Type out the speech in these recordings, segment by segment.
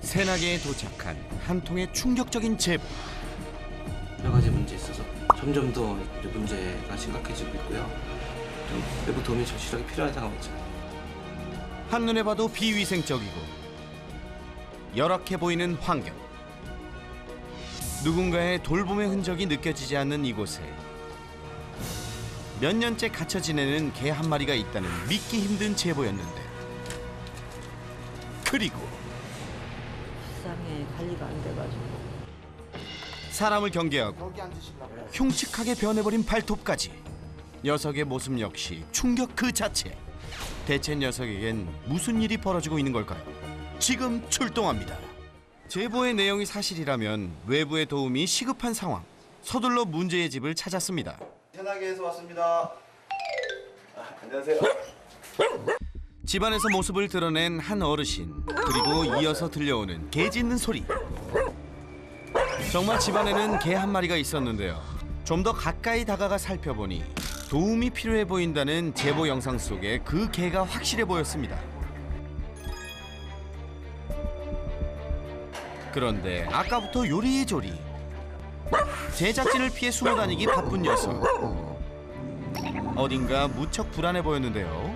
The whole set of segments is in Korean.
새나개에 도착한 한 통의 충격적인 제보. 여러 가지 문제 있어서 점점 더 문제가 심각해지고 있고요. 좀 외부 도움이 절실하게 필요한 상황이죠. 한눈에 봐도 비위생적이고 열악해 보이는 환경. 누군가의 돌봄의 흔적이 느껴지지 않는 이곳에 몇 년째 갇혀 지내는 개 한 마리가 있다는 믿기 힘든 제보였는데, 그리고 세상에 관리가 안 돼가지고. 사람을 경계하고 흉측하게 변해버린 발톱까지. 녀석의 모습 역시 충격 그 자체. 대체 녀석에겐 무슨 일이 벌어지고 있는 걸까요? 지금 출동합니다. 제보의 내용이 사실이라면 외부의 도움이 시급한 상황. 서둘러 문제의 집을 찾았습니다. 새나개에서 왔습니다. 안녕하세요. 집안에서 모습을 드러낸 한 어르신, 그리고 이어서 들려오는 개 짖는 소리. 정말 집안에는 개 한 마리가 있었는데요. 좀 더 가까이 다가가 살펴보니 도움이 필요해 보인다는 제보 영상 속에 그 개가 확실해 보였습니다. 그런데 아까부터 요리조리 제작진을 피해 숨어다니기 바쁜 녀석. 어딘가 무척 불안해 보였는데요.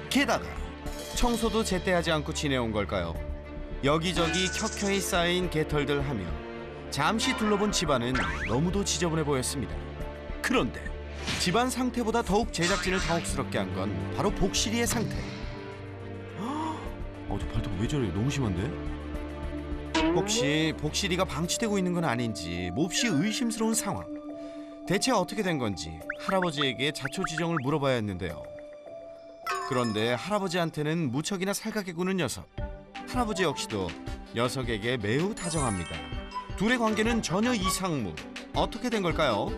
게다가 청소도 제때 하지 않고 지내온 걸까요? 여기저기 켜켜이 쌓인 개털들 하며 잠시 둘러본 집안은 너무도 지저분해 보였습니다. 그런데 집안 상태보다 더욱 제작진을 당혹스럽게 한 건 바로 복실이의 상태. 저 발톱 왜 저래? 너무 심한데? 혹시 복실이가 방치되고 있는 건 아닌지 몹시 의심스러운 상황. 대체 어떻게 된 건지 할아버지에게 자초지종을 물어봐야 했는데요. 그런데 할아버지한테는 무척이나 살갑게 구는 녀석. 할아버지 역시도 녀석에게 매우 다정합니다. 둘의 관계는 전혀 이상무. 어떻게 된 걸까요?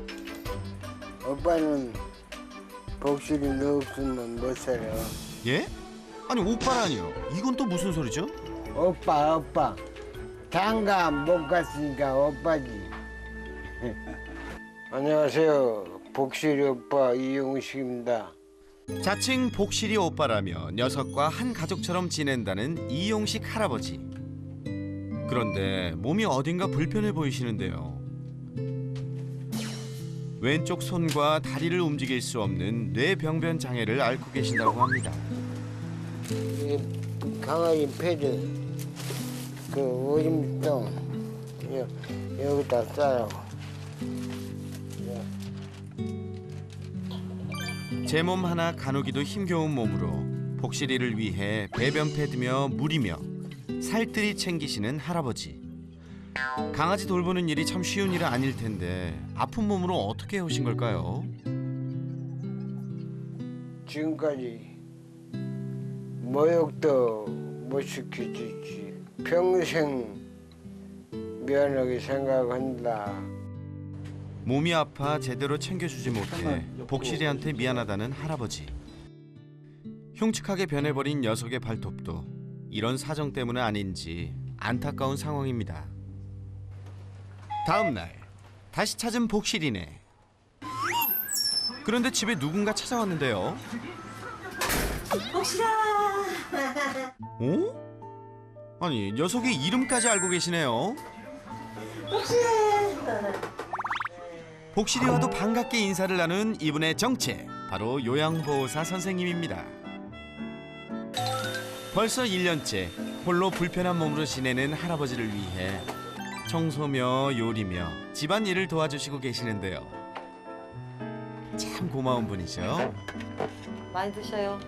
오빠는 복실이 너 없으면 못 살아. 예? 아니 오빠라니요. 이건 또 무슨 소리죠? 오빠. 장가 못 갔으니까 오빠지. 안녕하세요. 복실이 오빠 이용식입니다. 자칭 복실이 오빠라며 녀석과 한 가족처럼 지낸다는 이용식 할아버지. 그런데 몸이 어딘가 불편해 보이시는데요. 왼쪽 손과 다리를 움직일 수 없는 뇌병변 장애를 앓고 계신다고 합니다. 이 강아지 패드 그 오줌통 여기다 싸라고. 제 몸 하나 가누기도 힘겨운 몸으로 복실이를 위해 배변 패드며 물이며 살뜰히 챙기시는 할아버지. 강아지 돌보는 일이 참 쉬운 일은 아닐 텐데 아픈 몸으로 어떻게 해오신 걸까요? 지금까지 모욕도 못 시켜주지. 평생 미안하게 생각한다. 몸이 아파 제대로 챙겨주지 못해 복실이한테 미안하다는 할아버지. 흉측하게 변해버린 녀석의 발톱도 이런 사정 때문은 아닌지 안타까운 상황입니다. 다음 날 다시 찾은 복실이네. 그런데 집에 누군가 찾아왔는데요. 복실아. 어? 아니 녀석의 이름까지 알고 계시네요. 복실이와도 반갑게 인사를 나눈 이분의 정체, 바로 요양보호사 선생님입니다. 벌써 1년째 홀로 불편한 몸으로 지내는 할아버지를 위해 청소며 요리며 집안일을 도와주시고 계시는데요. 참 고마운 분이죠. 많이 드셔요.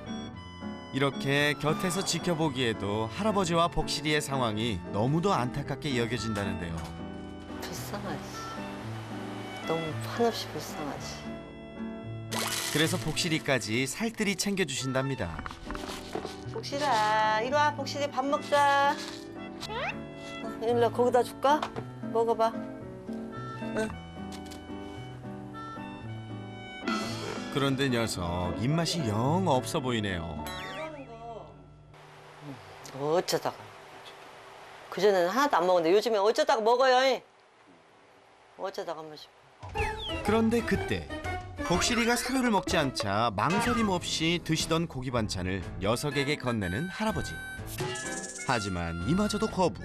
이렇게 곁에서 지켜보기에도 할아버지와 복실이의 상황이 너무도 안타깝게 여겨진다는데요. 불쌍하지. 너무 한없이 불쌍하지. 그래서 복실이까지 살뜰히 챙겨주신답니다. 복실아, 이리 와. 복실이 밥 먹자. 일로 거기다 줄까? 먹어봐. 그런데 녀석 입맛이 영 없어 보이네요. 어쩌다가. 그전에는 하나도 안 먹었는데 요즘에 어쩌다가 먹어요. 어쩌다가 한 번씩. 그런데 그때 복실이가 사료를 먹지 않자 망설임 없이 드시던 고기 반찬을 녀석에게 건네는 할아버지. 하지만 이마저도 거부.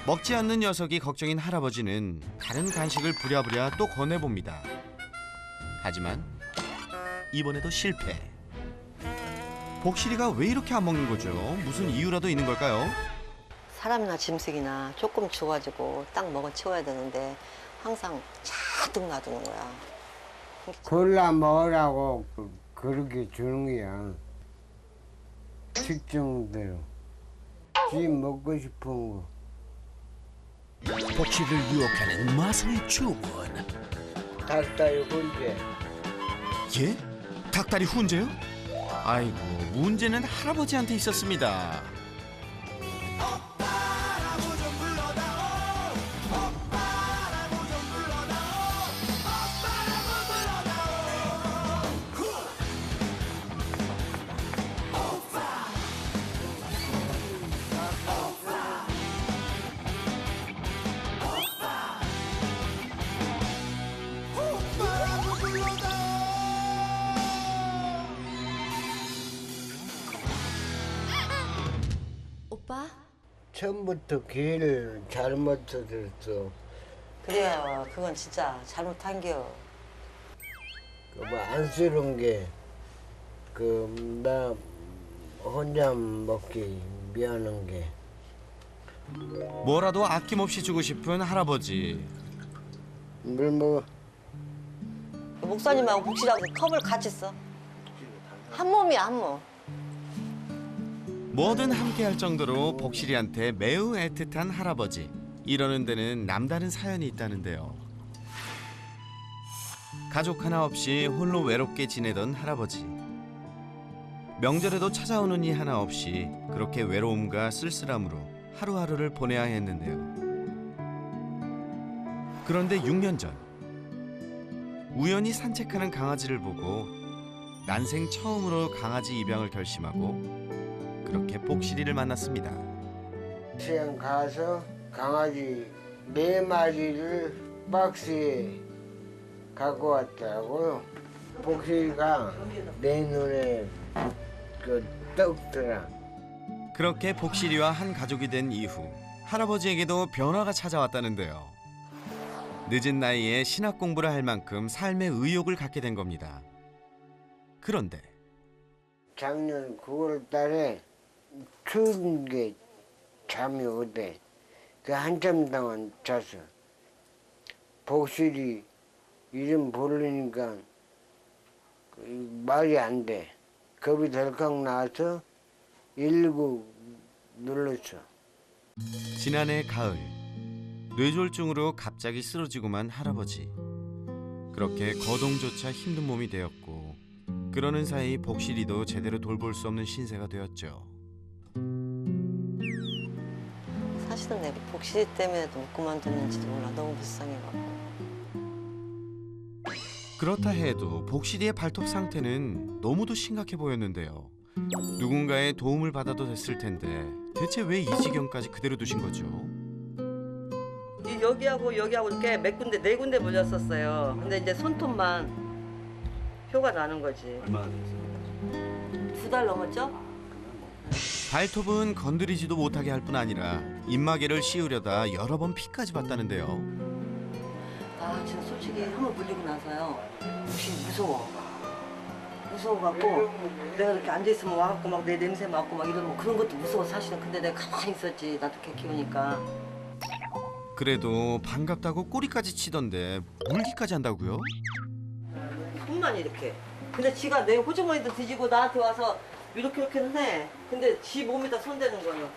먹지 않는 녀석이 걱정인 할아버지는 다른 간식을 부랴부랴 또 건네봅니다. 하지만 이번에도 실패. 복실이가 왜 이렇게 안 먹는 거죠? 무슨 이유라도 있는 걸까요? 사람이나 짐승이나 조금 줘가지고 딱 먹어 치워야 되는데 항상 잔뜩 놔두는 거야. 골라 먹으라고 그렇게 주는 거야. 특정대로. 지 먹고 싶은 거. 복실이를 유혹하는 마술 주문. 닭다리 혼자. 예? 닭다리 훈제요? 아이고, 문제는 할아버지한테 있었습니다. 오빠? 처음부터 길을 잘못 들었어. 그래요. 그건 진짜 잘못한 겨. 뭐 안쓰러운 게, 나 혼자 먹기 미안한 게. 뭐라도 아낌없이 주고 싶은 할아버지. 물 먹어. 목사님하고 복실하고 컵을 같이 써. 한 몸이야, 한 몸. 뭐든 함께할 정도로 복실이한테 매우 애틋한 할아버지. 이러는 데는 남다른 사연이 있다는데요. 가족 하나 없이 홀로 외롭게 지내던 할아버지. 명절에도 찾아오는 이 하나 없이 그렇게 외로움과 쓸쓸함으로 하루하루를 보내야 했는데요. 그런데 6년 전 우연히 산책하는 강아지를 보고 난생 처음으로 강아지 입양을 결심하고 그렇게 복실이를 만났습니다. 시장 가서 강아지 4마리를 박스에 갖고 왔더라고요. 복실이가 내 눈에 떡더라. 그렇게 복실이와 한 가족이 된 이후 할아버지에게도 변화가 찾아왔다는데요. 늦은 나이에 신학 공부를 할 만큼 삶의 의욕을 갖게 된 겁니다. 그런데 작년 9월 달에 추운 게 잠이 오대. 그 한참 동안 잤어. 복실이 이름 부르니까 말이 안 돼. 겁이 덜컥 나와서 119 눌렀어. 지난해 가을 뇌졸중으로 갑자기 쓰러지고만 할아버지. 그렇게 거동조차 힘든 몸이 되었고 그러는 사이 복실이도 제대로 돌볼 수 없는 신세가 되었죠. 사실은 내가 복실 때문에도 못 그만뒀는지도 몰라. 너무 불쌍해갖고. 그렇다 해도 복실이의 발톱 상태는 너무도 심각해 보였는데요. 누군가의 도움을 받아도 됐을 텐데 대체 왜 이 지경까지 그대로 두신 거죠? 여기하고 이렇게 몇 군데, 4군데 물렸었어요. 근데 이제 손톱만 표가 나는 거지. 얼마나 되셨어요? 2달 넘었죠? 발톱은 건드리지도 못하게 할 뿐 아니라 입마개를 씌우려다 여러 번 피까지 봤다는데요. 아, 진짜 솔직히 한번 물리고 나서요. 혹시 무서워갖고 내가 이렇게 앉아있으면 와갖고 막 내 냄새 맡고 막 이러는 거 그런 것도 무서워 사실은. 근데 내가 가만히 있었지. 나도 개 키우니까. 그래도 반갑다고 꼬리까지 치던데 물기까지 한다고요? 손만 이렇게. 근데 지가 내 호주머니도 뒤지고 나한테 와서 이렇게는 해. 근데 지 몸에다 손대는 거예요.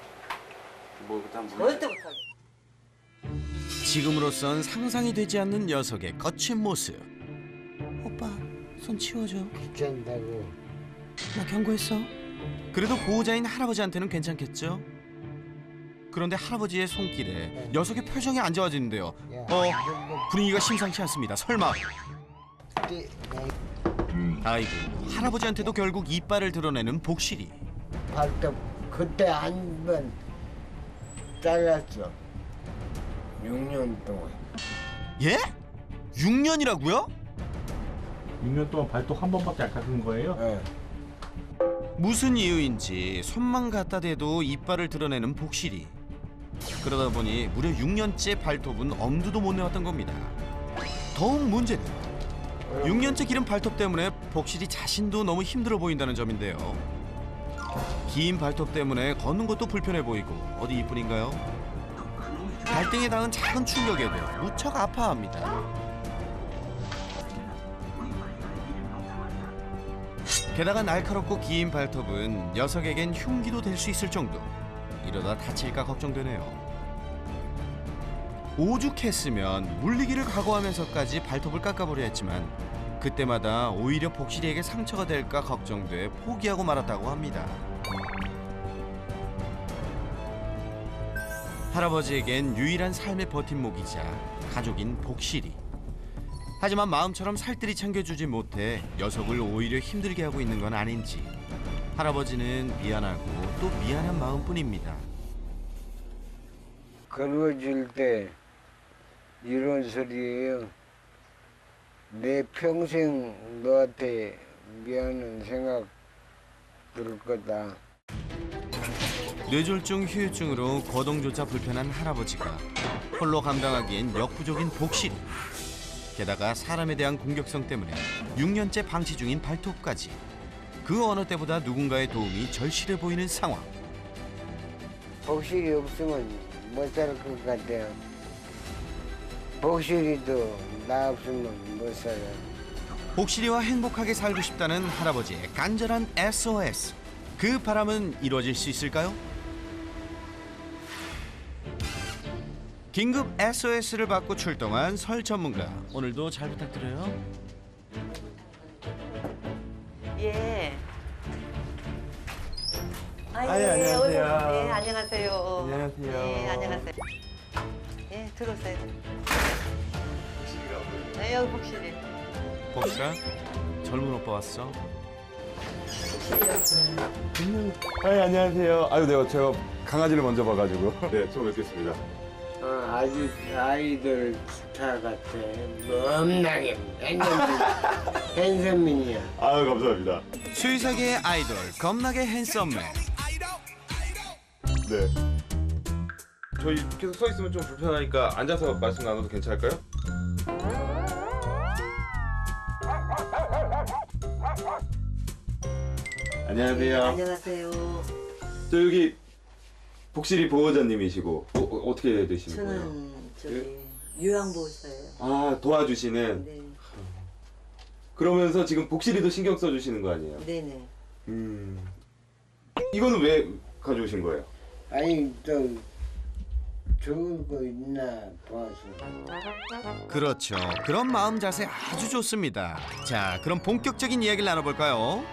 뭐 그때 한번 절대 못하게. 지금으로선 상상이 되지 않는 녀석의 거친 모습. 오빠 손 치워줘. 귀찮다고. 나 경고했어. 그래도 보호자인 할아버지한테는 괜찮겠죠? 그런데 할아버지의 손길에 녀석의 표정이 안 좋아지는데요. 분위기가 심상치 않습니다. 설마. 아이고, 할아버지한테도 결국 이빨을 드러내는 복실이. 발톱 그때 한 번 잘랐어. 6년 동안. 예? 6년이라고요? 6년 동안 발톱 한 번밖에 안 깎은 거예요? 예. 무슨 이유인지 손만 갖다 대도 이빨을 드러내는 복실이. 그러다 보니 무려 6년째 발톱은 엄두도 못 내왔던 겁니다. 더욱 문제는 6년째 기른 발톱 때문에 복실이 자신도 너무 힘들어 보인다는 점인데요. 긴 발톱 때문에 걷는 것도 불편해 보이고 어디 이뿐인가요? 발등에 닿은 작은 충격에도 무척 아파합니다. 게다가 날카롭고 긴 발톱은 녀석에겐 흉기도 될 수 있을 정도. 이러다 다칠까 걱정되네요. 오죽했으면 물리기를 각오하면서까지 발톱을 깎아보려 했지만 그때마다 오히려 복실이에게 상처가 될까 걱정돼 포기하고 말았다고 합니다. 할아버지에겐 유일한 삶의 버팀목이자 가족인 복실이. 하지만 마음처럼 살뜰히 챙겨주지 못해 녀석을 오히려 힘들게 하고 있는 건 아닌지 할아버지는 미안하고 또 미안한 마음뿐입니다. 걸어줄 때 이런 소리예요. 내 평생 너한테 미안한 생각 들 거다. 뇌졸중 후유증으로 거동조차 불편한 할아버지가 홀로 감당하기엔 역부족인 복실이. 게다가 사람에 대한 공격성 때문에 6년째 방치 중인 발톱까지. 그 어느 때보다 누군가의 도움이 절실해 보이는 상황. 복실이 없으면 못 살 것 같아요. 복실이도 나 없으면 못 살아요. 복실이와 행복하게 살고 싶다는 할아버지의 간절한 SOS. 그 바람은 이루어질 수 있을까요? 긴급 SOS를 받고 출동한 설 전문가. 오늘도 잘 부탁드려요. 예. 아, 안녕하세요. 네, 안녕하세요. 안녕하세요. 네, 안녕하세요. 예, 들어오세요. 네, 여기 복실이. 복실아, 젊은 오빠 왔어. 안녕하세요. 아유, 네, 제가 강아지를 먼저 봐가지고. 네, 처음 뵙겠습니다. 아주 아이돌 스타 같아. 겁나게 핸섬민이야. 아유, 감사합니다. 수의사계의 아이돌, 겁나게 핸섬맨. 네. 저희 계속 서 있으면 좀 불편하니까 앉아서 말씀 나눠도 괜찮을까요? 안녕하세요. 안녕하세요. 저 여기 복실이 보호자님이시고 어떻게 되시는 거예요? 저는 저기 요양보호사예요. 아, 도와주시는. 네, 그러면서 지금 복실이도 신경 써주시는 거 아니에요? 네네. 이거는 왜 가져오신 거예요? 아니 또 좋은 거 있나 봐서. 그렇죠. 그런 마음 자세 아주 좋습니다. 자, 그럼 본격적인 이야기를 나눠볼까요?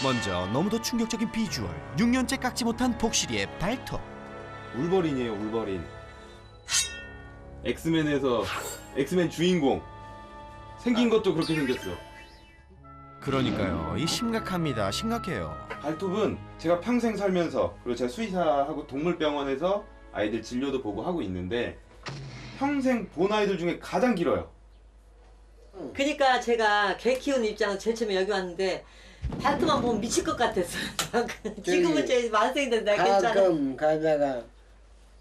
먼저 너무도 충격적인 비주얼. 6년째 깎지 못한 복실이의 발톱. 울버린이에요, 울버린. 엑스맨에서 엑스맨 주인공. 생긴 것도 그렇게 생겼어. 그러니까요. 이 심각합니다. 심각해요. 발톱은 제가 평생 살면서, 그리고 제가 수의사하고 동물병원에서 아이들 진료도 보고 하고 있는데 평생 본 아이들 중에 가장 길어요. 그러니까 제가 개 키우는 입장에서 제일 처음에 여기 왔는데 발톱만 보면 미칠 것 같았어요. 지금은 제 만성이 된다. 괜찮아. 가끔 가다가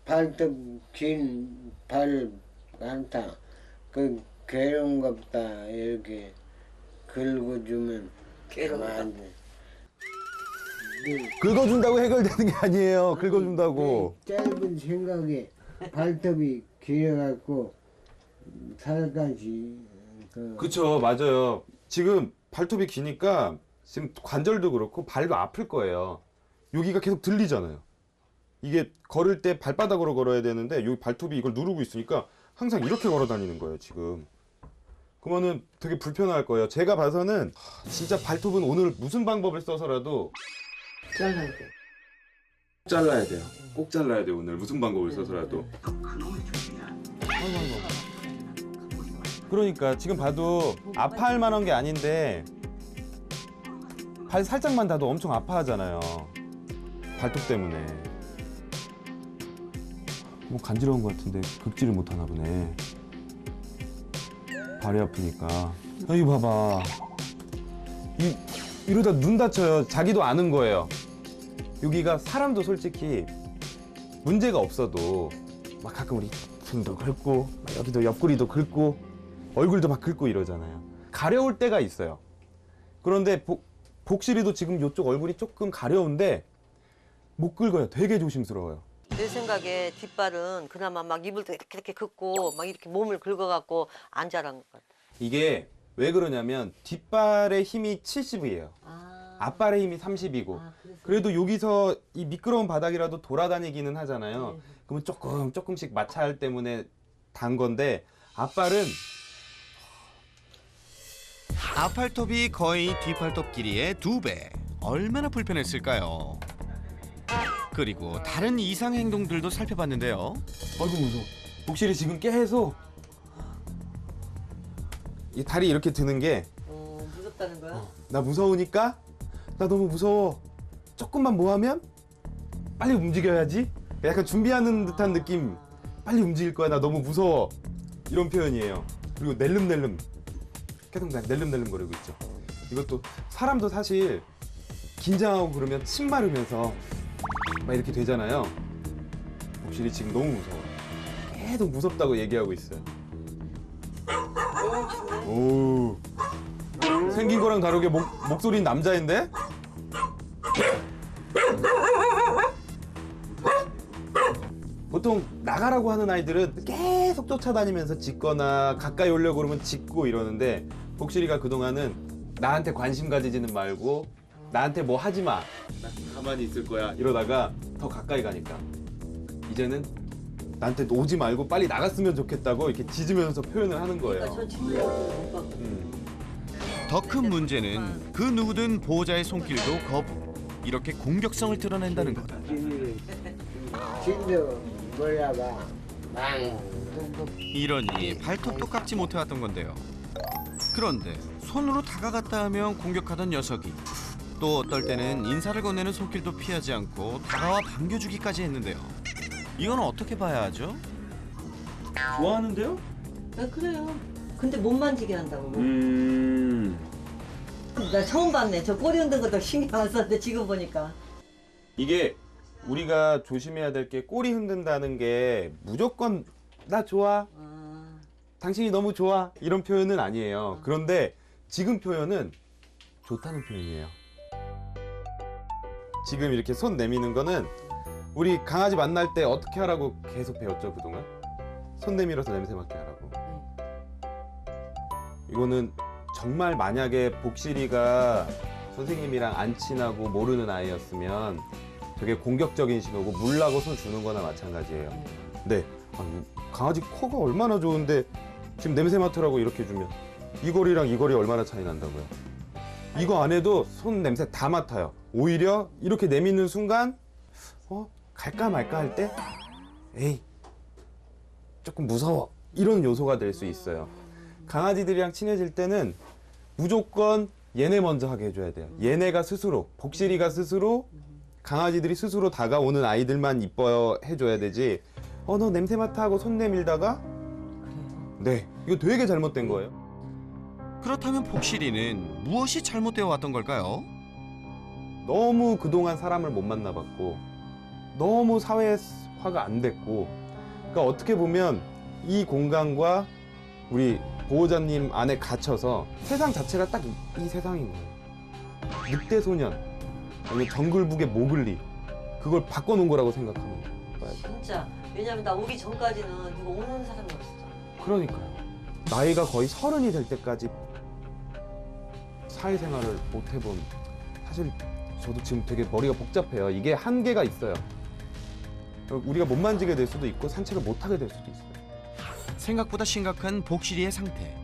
발톱 긴 발 많다. 그 괴로운갑다 이렇게 긁어주면 괴로운가? 가만히. 긁어준다고 해결되는 게 아니에요. 긁어준다고. 짧은 생각에 발톱이 길어갖고 살까지 그쵸, 맞아요. 지금 발톱이 기니까 지금 관절도 그렇고 발도 아플 거예요. 여기가 계속 들리잖아요. 이게 걸을 때 발바닥으로 걸어야 되는데 여기 발톱이 이걸 누르고 있으니까 항상 이렇게 걸어 다니는 거예요, 지금. 그러면은 되게 불편할 거예요. 제가 봐서는 진짜 발톱은 오늘 무슨 방법을 써서라도 잘라야 돼. 잘라야 돼요. 꼭 잘라야 돼요, 오늘. 무슨 방법을 써서라도. 그러니까 지금 봐도 아파할 만한 게 아닌데 발 살짝만 닿아도 엄청 아파하잖아요. 발톱 때문에. 뭐 간지러운 것 같은데 긁지를 못하나 보네. 발이 아프니까. 여기 봐봐. 이러다 눈 다쳐요. 자기도 아는 거예요. 여기가 사람도 솔직히 문제가 없어도 막 가끔 우리 등도 긁고 막 여기도 옆구리도 긁고 얼굴도 막 긁고 이러잖아요. 가려울 때가 있어요. 그런데 복실이도 지금 이쪽 얼굴이 조금 가려운데 못 긁어요. 되게 조심스러워요. 내 생각에 뒷발은 그나마 막 입을 이렇게 긋고 막 이렇게 몸을 긁어갖고 안 자란 것 같아. 이게 왜 그러냐면 뒷발의 힘이 70이에요. 아, 앞발의 힘이 30이고 그래서. 그래도 여기서 이 미끄러운 바닥이라도 돌아다니기는 하잖아요. 네. 그러면 조금씩 마찰 때문에 단 건데 앞발은 앞팔톱이 거의 뒷팔톱 길이의 2배. 얼마나 불편했을까요? 그리고 다른 이상 행동들도 살펴봤는데요. 아이고 무서워. 복실이 지금 계속 이 다리 이렇게 드는 게 무섭다는 거야? 나 무서우니까 나 너무 무서워. 조금만 뭐 하면 빨리 움직여야지. 약간 준비하는 듯한 느낌. 빨리 움직일 거야. 나 너무 무서워. 이런 표현이에요. 그리고 낼름낼름. 계속 낼름낼름 거리고 있죠. 이것도 사람도 사실 긴장하고 그러면 침 마르면서 막 이렇게 되잖아요. 복실이 지금 너무 무서워. 계속 무섭다고 얘기하고 있어요. 오. 생긴 거랑 다르게 목소리는 남자인데? 보통 나가라고 하는 아이들은 계속 쫓아다니면서 짖거나 가까이 오려고 그러면 짖고 이러는데 복실이가 그동안은 나한테 관심 가지지는 말고 나한테 뭐 하지 마. 나 가만히 있을 거야. 이러다가 더 가까이 가니까 이제는 나한테 오지 말고 빨리 나갔으면 좋겠다고 이렇게 짖으면서 표현을 하는 거예요. 전 진짜 못 봤거든. 더 큰 문제는 그 누구든 보호자의 손길도 거부. 이렇게 공격성을 드러낸다는 것. 진도 몰라봐. 망. 이러니 발톱도 깎지 못해왔던 건데요. 그런데 손으로 다가갔다 하면 공격하던 녀석이 또 어떨 때는 인사를 건네는 손길도 피하지 않고 다가와 반겨주기까지 했는데요. 이건 어떻게 봐야 하죠? 좋아하는데요? 아, 그래요. 근데 못 만지게 한다고. 나 처음 봤네. 저 꼬리 흔든 것도 신경 안 썼는데 지금 보니까. 이게 우리가 조심해야 될 게 꼬리 흔든다는 게 무조건 나 좋아, 당신이 너무 좋아 이런 표현은 아니에요. 그런데 지금 표현은 좋다는 표현이에요. 지금 이렇게 손 내미는 거는 우리 강아지 만날 때 어떻게 하라고 계속 배웠죠 그동안? 손 내밀어서 냄새 맡게 하라고. 이거는 정말 만약에 복실이가 선생님이랑 안 친하고 모르는 아이였으면 되게 공격적인 신호고 물라고 손 주는 거나 마찬가지예요. 네, 아니, 강아지 코가 얼마나 좋은데 지금 냄새 맡으라고 이렇게 주면 이 거리랑 이 거리 얼마나 차이 난다고요. 이거 안 해도 손 냄새 다 맡아요. 오히려 이렇게 내미는 순간 갈까 말까 할 때 에이 조금 무서워 이런 요소가 될 수 있어요. 강아지들이랑 친해질 때는 무조건 얘네 먼저 하게 해줘야 돼요. 얘네가 스스로, 복실이가 스스로, 강아지들이 스스로 다가오는 아이들만 이뻐 해줘야 되지. 너 냄새 맡아 하고 손 내밀다가 네, 이거 되게 잘못된 거예요. 그렇다면 복실이는 무엇이 잘못되어 왔던 걸까요? 너무 그동안 사람을 못 만나봤고 너무 사회화가 안 됐고, 그러니까 어떻게 보면 이 공간과 우리 보호자님 안에 갇혀서 세상 자체가 딱 이 세상인 거예요. 늑대 소년 아니면 정글북의 모글리, 그걸 바꿔놓은 거라고 생각하는 거예요. 진짜. 왜냐면 나 오기 전까지는 누가 오는 사람이 없었어. 그러니까요. 나이가 거의 30이 될 때까지 사회생활을 못 해본, 사실 저도 지금 되게 머리가 복잡해요. 이게 한계가 있어요. 우리가 못 만지게 될 수도 있고 산책을 못 하게 될 수도 있어요. 생각보다 심각한 복실이의 상태.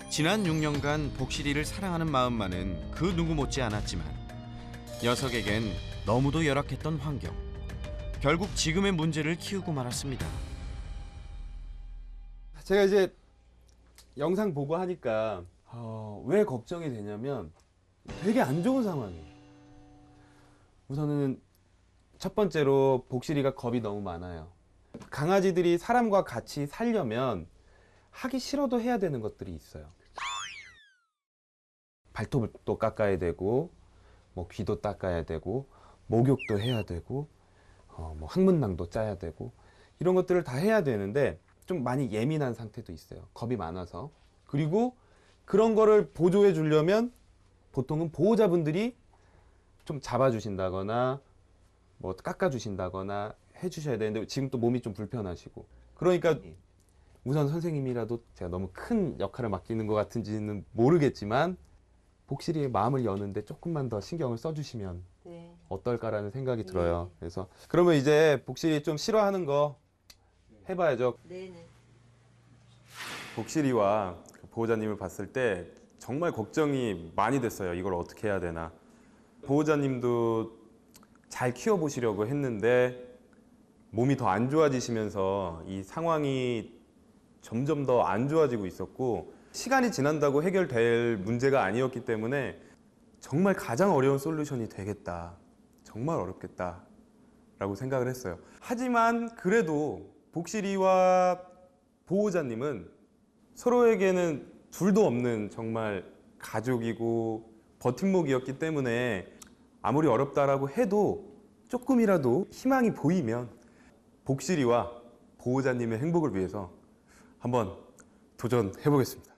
지난 6년간 복실이를 사랑하는 마음만은 그 누구 못지 않았지만 녀석에겐 너무도 열악했던 환경. 결국 지금의 문제를 키우고 말았습니다. 제가 이제 영상 보고 하니까 왜 걱정이 되냐면 되게 안 좋은 상황이에요. 우선은 첫 번째로 복실이가 겁이 너무 많아요. 강아지들이 사람과 같이 살려면 하기 싫어도 해야 되는 것들이 있어요. 발톱도 깎아야 되고 뭐 귀도 닦아야 되고 목욕도 해야 되고 뭐 항문낭도 짜야 되고 이런 것들을 다 해야 되는데 좀 많이 예민한 상태도 있어요. 겁이 많아서. 그리고 그런 거를 보조해 주려면 보통은 보호자분들이 좀 잡아주신다거나 뭐 깎아주신다거나 해주셔야 되는데 지금 또 몸이 좀 불편하시고 그러니까 우선 선생님이라도 제가 너무 큰 역할을 맡기는 것 같은지는 모르겠지만 복실이의 마음을 여는데 조금만 더 신경을 써주시면 네. 어떨까라는 생각이 들어요. 그래서 그러면 이제 복실이 좀 싫어하는 거 해봐야죠. 네네. 복실이와 그 보호자님을 봤을 때 정말 걱정이 많이 됐어요. 이걸 어떻게 해야 되나. 보호자님도 잘 키워보시려고 했는데 몸이 더 안 좋아지시면서 이 상황이 점점 더 안 좋아지고 있었고 시간이 지난다고 해결될 문제가 아니었기 때문에 정말 가장 어려운 솔루션이 되겠다. 정말 어렵겠다. 라고 생각을 했어요. 하지만 그래도 복실이와 보호자님은 서로에게는 둘도 없는 정말 가족이고 버팀목이었기 때문에 아무리 어렵다라고 해도 조금이라도 희망이 보이면 복실이와 보호자님의 행복을 위해서 한번 도전해 보겠습니다.